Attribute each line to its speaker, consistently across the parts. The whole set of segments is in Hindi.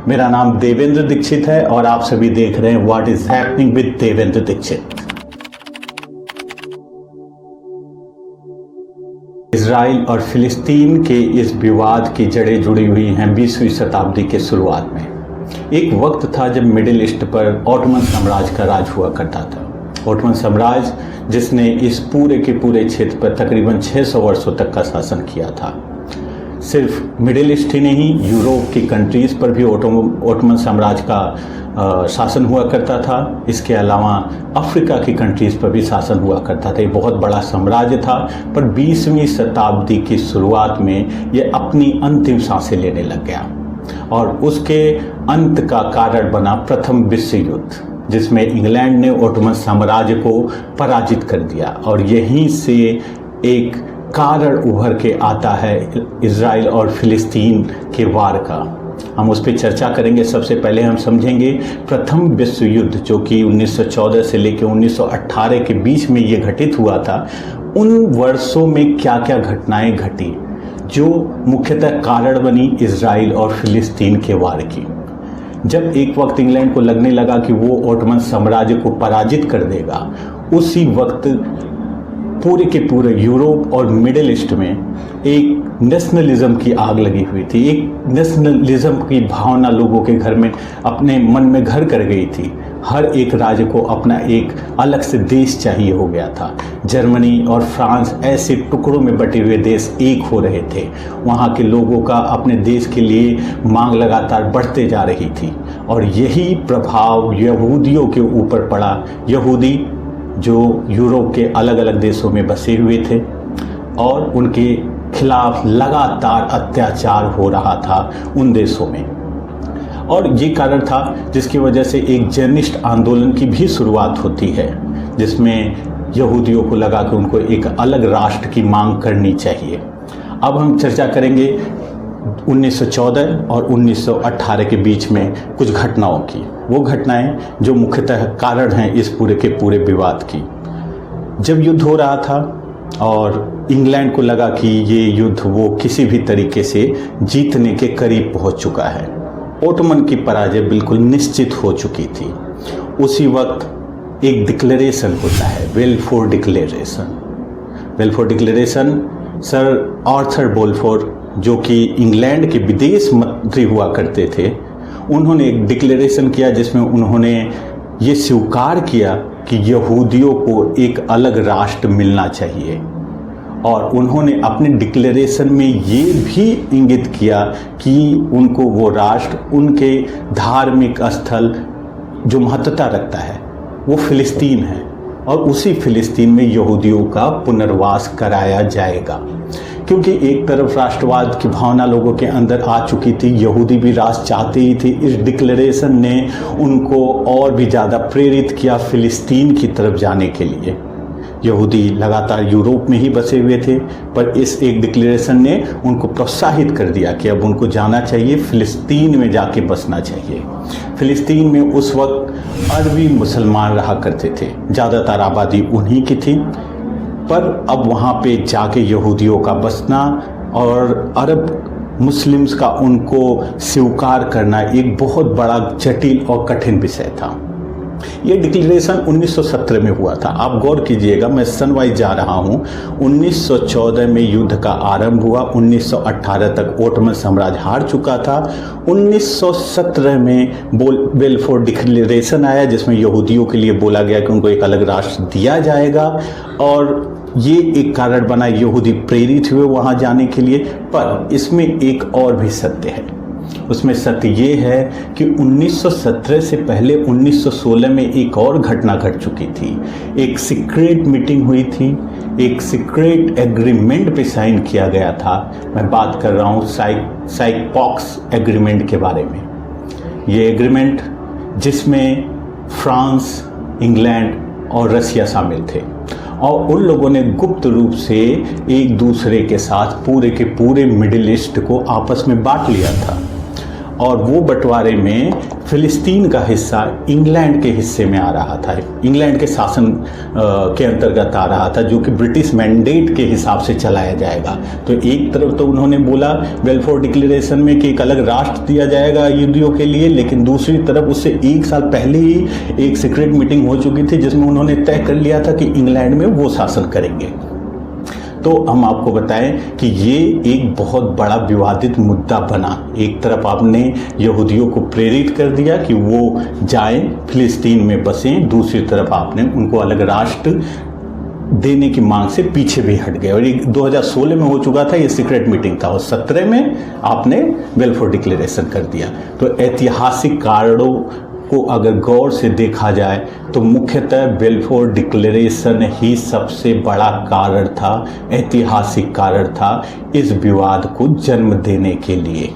Speaker 1: मेरा नाम देवेंद्र दीक्षित है और आप सभी देख रहे हैं what is happening with Devendra Dixit. Israel और फिलिस्तीन के इस विवाद की जड़ें जुड़ी हुई हैं 20वीं शताब्दी के शुरुआत में। एक वक्त था जब मिडिल ईस्ट पर ऑटोमन साम्राज्य का राज हुआ करता था। ऑटोमन साम्राज्य जिसने इस पूरे के पूरे क्षेत्र पर तकरीबन 600 वर्षों तक का शासन किया था। सिर्फ मिडिल ईस्ट ही नहीं, यूरोप की कंट्रीज़ पर भी ऑटोमन साम्राज्य का शासन हुआ करता था। इसके अलावा अफ्रीका की कंट्रीज़ पर भी शासन हुआ करता था। ये बहुत बड़ा साम्राज्य था, पर 20वीं शताब्दी की शुरुआत में ये अपनी अंतिम सांसें लेने लग गया और उसके अंत का कारण बना प्रथम विश्व युद्ध, जिसमें इंग्लैंड ने ऑटोमन साम्राज्य को पराजित कर दिया। और यहीं से एक कारण उभर के आता है इजराइल और फिलिस्तीन के वार का। हम उस पर चर्चा करेंगे। सबसे पहले हम समझेंगे प्रथम विश्व युद्ध, जो कि 1914 से लेकर 1918 के बीच में ये घटित हुआ था। उन वर्षों में क्या क्या घटनाएं घटी जो मुख्यतः कारण बनी इजराइल और फिलिस्तीन के वार की। जब एक वक्त इंग्लैंड को लगने लगा कि वो ऑटोमन साम्राज्य को पराजित कर देगा, उसी वक्त पूरे के पूरे यूरोप और मिडिल ईस्ट में एक नेशनलिज्म की आग लगी हुई थी। एक नेशनलिज्म की भावना लोगों के घर में, अपने मन में घर कर गई थी। हर एक राज्य को अपना एक अलग से देश चाहिए हो गया था। जर्मनी और फ्रांस ऐसे टुकड़ों में बटे हुए देश एक हो रहे थे। वहाँ के लोगों का अपने देश के लिए मांग लगातार बढ़ते जा रही थी और यही प्रभाव यहूदियों के ऊपर पड़ा। यहूदी जो यूरोप के अलग अलग देशों में बसे हुए थे और उनके खिलाफ लगातार अत्याचार हो रहा था उन देशों में। और ये कारण था जिसकी वजह से एक जर्निस्ट आंदोलन की भी शुरुआत होती है, जिसमें यहूदियों को लगा कि उनको एक अलग राष्ट्र की मांग करनी चाहिए। अब हम चर्चा करेंगे 1914 और 1918 के बीच में कुछ घटनाओं की। वो घटनाएं जो मुख्यतः कारण हैं इस पूरे के पूरे विवाद की। जब युद्ध हो रहा था और इंग्लैंड को लगा कि ये युद्ध वो किसी भी तरीके से जीतने के करीब पहुंच चुका है, ऑटोमन की पराजय बिल्कुल निश्चित हो चुकी थी, उसी वक्त एक डिक्लेरेशन होता है, Balfour declaration. Balfour declaration sir Arthur Balfour, जो कि इंग्लैंड के विदेश मंत्री हुआ करते थे, उन्होंने एक डिक्लेरेशन किया जिसमें उन्होंने ये स्वीकार किया कि यहूदियों को एक अलग राष्ट्र मिलना चाहिए। और उन्होंने अपने डिक्लेरेशन में ये भी इंगित किया कि उनको वो राष्ट्र, उनके धार्मिक स्थल जो महत्वता रखता है वो फिलिस्तीन है और उसी फिलिस्तीन में यहूदियों का पुनर्वास कराया जाएगा। क्योंकि एक तरफ राष्ट्रवाद की भावना लोगों के अंदर आ चुकी थी, यहूदी भी राष्ट्र चाहते ही थे। इस डिक्लेरेशन ने उनको और भी ज़्यादा प्रेरित किया फिलिस्तीन की तरफ जाने के लिए। यहूदी लगातार यूरोप में ही बसे हुए थे, पर इस एक डिक्लेरेशन ने उनको प्रोत्साहित कर दिया कि अब उनको जाना चाहिए, फिलिस्तीन में जाके बसना चाहिए। फिलिस्तीन में उस वक्त अरबी मुसलमान रहा करते थे, ज़्यादातर आबादी उन्हीं की थी, पर अब वहाँ पे जाके यहूदियों का बसना और अरब मुस्लिम्स का उनको स्वीकार करना एक बहुत बड़ा जटिल और कठिन विषय था। ये डिक्लेरेशन 1917 में हुआ था। आप गौर कीजिएगा, मैं सन वाइज जा रहा हूँ। 1914 में युद्ध का आरंभ हुआ, 1918 तक ऑटोमन साम्राज्य हार चुका था। 1917 में बेल्फोर डिक्लेरेशन आया जिसमें यहूदियों के लिए बोला गया कि उनको एक अलग राष्ट्र दिया जाएगा और ये एक कारण बना, यहूदी प्रेरित हुए वहाँ जाने के लिए। पर इसमें एक और भी सत्य है। उसमें सत्य ये है कि 1917 से पहले 1916 में एक और घटना घट चुकी थी। एक सीक्रेट मीटिंग हुई थी, एक सीक्रेट एग्रीमेंट पे साइन किया गया था। मैं बात कर रहा हूँ साइक-पॉक्स एग्रीमेंट के बारे में। ये एग्रीमेंट जिसमें फ्रांस, इंग्लैंड और रसिया शामिल थे और उन लोगों ने गुप्त रूप से एक दूसरे के साथ पूरे के पूरे मिडिल ईस्ट को आपस में बांट लिया था। और वो बंटवारे में फिलिस्तीन का हिस्सा इंग्लैंड के हिस्से में आ रहा था, इंग्लैंड के शासन के अंतर्गत आ रहा था, जो कि ब्रिटिश मैंडेट के हिसाब से चलाया जाएगा। तो एक तरफ तो उन्होंने बोला बेल्फोर डिक्लेरेशन में कि एक अलग राष्ट्र दिया जाएगा यहूदियों के लिए, लेकिन दूसरी तरफ उससे 1 साल पहले ही एक सीक्रेट मीटिंग हो चुकी थी जिसमें उन्होंने तय कर लिया था कि इंग्लैंड में वो शासन करेंगे। तो हम आपको बताएं कि ये एक बहुत बड़ा विवादित मुद्दा बना। एक तरफ आपने यहूदियों को प्रेरित कर दिया कि वो जाएं फिलिस्तीन में बसें, दूसरी तरफ आपने उनको अलग राष्ट्र देने की मांग से पीछे भी हट गए। और ये 2016 में हो चुका था, ये सीक्रेट मीटिंग था, और 17 में आपने बेल्फोर डिक्लेरेशन कर दिया। तो ऐतिहासिक कारणों को अगर गौर से देखा जाए तो मुख्यतः बेल्फोर डिक्लेरेशन ही सबसे बड़ा कारण था, ऐतिहासिक कारण था इस विवाद को जन्म देने के लिए।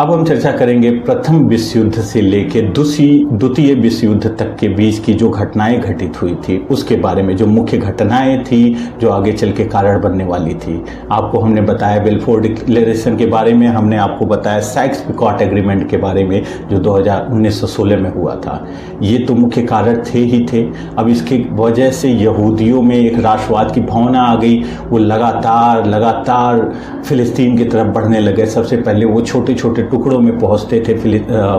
Speaker 1: अब हम चर्चा करेंगे प्रथम विश्व युद्ध से लेकर द्वितीय विश्व युद्ध तक के बीच की जो घटनाएं घटित हुई थी उसके बारे में, जो मुख्य घटनाएं थी जो आगे चल के कारण बनने वाली थी। आपको हमने बताया बेल्फोर डिक्लेरेशन के बारे में, हमने आपको बताया साइक्स-पिकॉट एग्रीमेंट के बारे में जो 1916 में हुआ था। ये तो मुख्य कारण थे ही थे। अब इसकी वजह से यहूदियों में एक राष्ट्रवाद की भावना आ गई, वो लगातार फिलिस्तीन की तरफ बढ़ने लगे। सबसे पहले वो छोटे छोटे टुकड़ों में पहुंचते थे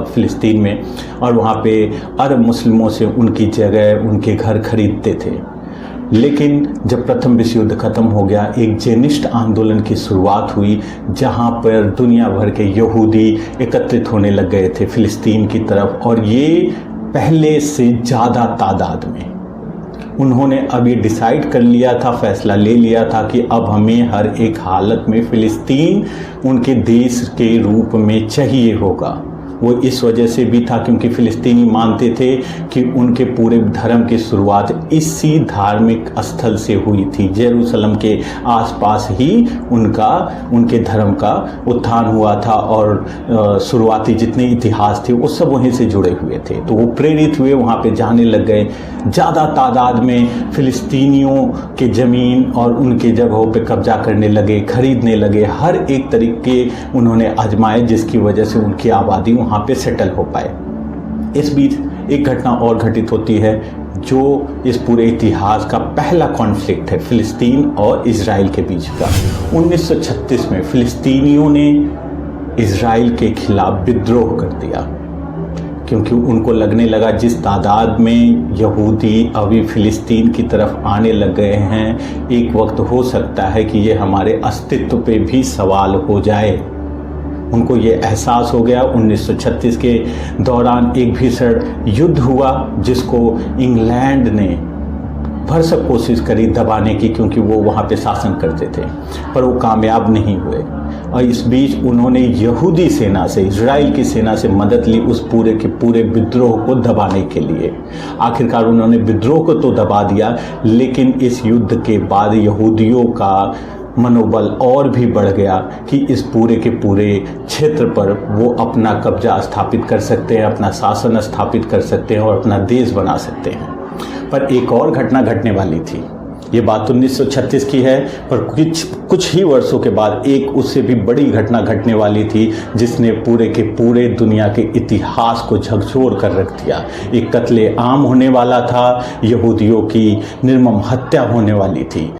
Speaker 1: फिलिस्तीन में, और वहाँ पे अरब मुस्लिमों से उनकी जगह, उनके घर खरीदते थे। लेकिन जब प्रथम विश्व युद्ध खत्म हो गया, एक जेनिस्ट आंदोलन की शुरुआत हुई जहाँ पर दुनिया भर के यहूदी एकत्रित होने लग गए थे फिलिस्तीन की तरफ, और ये पहले से ज़्यादा तादाद में। उन्होंने अब ये डिसाइड कर लिया था, फैसला ले लिया था कि अब हमें हर एक हालत में फिलिस्तीन उनके देश के रूप में चाहिए होगा। वो इस वजह से भी था क्योंकि फिलिस्तीनी मानते थे कि उनके पूरे धर्म की शुरुआत इसी धार्मिक स्थल से हुई थी। जेरूसलम के आसपास ही उनके धर्म का उत्थान हुआ था, और शुरुआती जितने इतिहास थे वो सब वहीं से जुड़े हुए थे। तो वो प्रेरित हुए, वहाँ पे जाने लग गए, ज़्यादा तादाद में फिलिस्तीनियों के ज़मीन और उनके जगहों पे कब्जा करने लगे, खरीदने लगे। हर एक तरीके उन्होंने आजमाए जिसकी वजह से उनकी आबादी वहाँ पे सेटल हो पाए। इस बीच एक घटना और घटित होती है जो इस पूरे इतिहास का पहला कॉन्फ्लिक्ट है फिलिस्तीन और इजराइल के बीच का। 1936 में फिलिस्तीनियों ने इजराइल के खिलाफ विद्रोह कर दिया, क्योंकि उनको लगने लगा जिस तादाद में यहूदी अभी फिलिस्तीन की तरफ आने लग गए हैं, एक वक्त हो सकता है कि ये हमारे अस्तित्व पे भी सवाल हो जाए। उनको ये एहसास हो गया। 1936 के दौरान एक भीषण युद्ध हुआ जिसको इंग्लैंड ने भरसक कोशिश करी दबाने की, क्योंकि वो वहाँ पे शासन करते थे, पर वो कामयाब नहीं हुए। और इस बीच उन्होंने यहूदी सेना से, इजराइल की सेना से मदद ली उस पूरे के पूरे विद्रोह को दबाने के लिए। आखिरकार उन्होंने विद्रोह को तो दबा दिया, लेकिन इस युद्ध के बाद यहूदियों का मनोबल और भी बढ़ गया कि इस पूरे के पूरे क्षेत्र पर वो अपना कब्जा स्थापित कर सकते हैं, अपना शासन स्थापित कर सकते हैं और अपना देश बना सकते हैं। पर एक और घटना घटने वाली थी। ये बात 1936 की है, पर कुछ ही वर्षों के बाद एक उससे भी बड़ी घटना घटने वाली थी जिसने पूरे के पूरे दुनिया के इतिहास को झकझोर कर रख दिया। एक कत्ले आम होने वाला था, यहूदियों की निर्मम हत्या होने वाली थी।